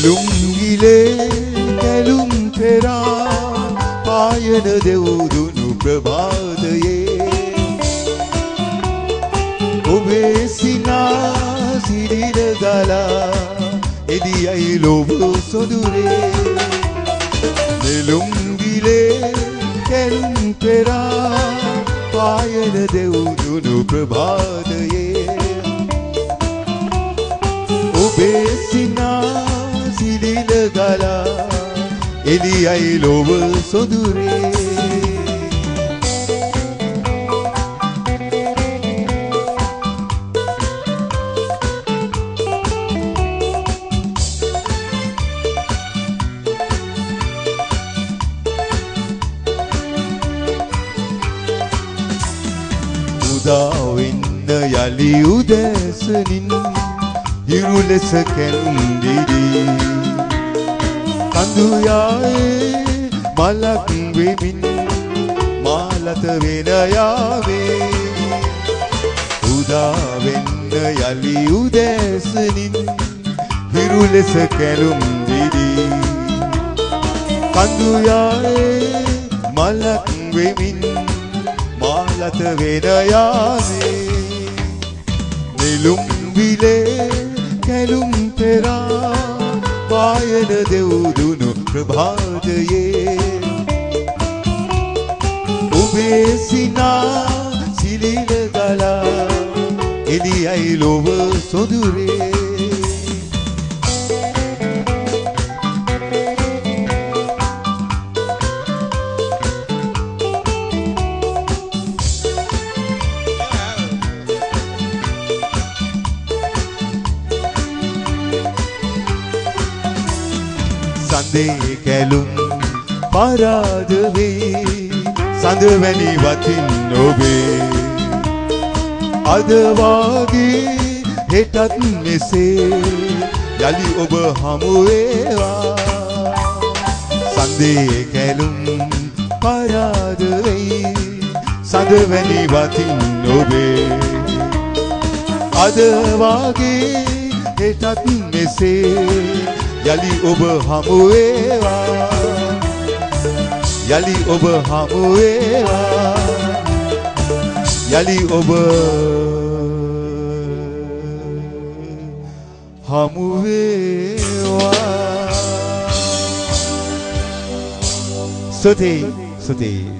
නෙළුම්ගිලේ කැලුම් පෙරා පායන දෙවුදුනු ප්‍රභාතයේ ඔබේ සිනා සිරිල ගලා එදියයි ලොව සොදුරේ නෙළුම්ගිලේ කැලුම් පෙරා පායන දෙවුදුනු ප්‍රභාතයේ ඔබේ සිනා සිරිල ගලා එදියයි ලොව සොදුරේ උදාවෙන්න යලි උදැසනින් හිරු ලෙස කැලුම් දිදී කඳු යායේ මලක් වෙමින් මාලත වෙන යාවේ උදාවෙන්න යලි උදැසනින් හිරු ලෙස කැලුම් දිදී කඳු යායේ මලක් වෙමින් මාලත වෙන යාවේ නෙළුම් විලේ කැලුම් පෙරා පායන දෙවුදුනු ප්‍රභාතයේ ඔබේ සිනා සිලිල ගලා එදියයි ලොව සොදුරේ සඳේ කැලුම් පරාද වේ සඳවැනි වතින් ඔබේ අද වාගේ හෙටත් මෙසේ යලි ඔබ හමු වේවා සඳේ කැලුම් පරාද වේ සඳවැනි වතින් ඔබේ අද වාගේ හෙටත් මෙසේ යලි ඔබ හමු වේවා යලි ඔබ හමු වේවා යලි ඔබ හමු වේවා සුතේ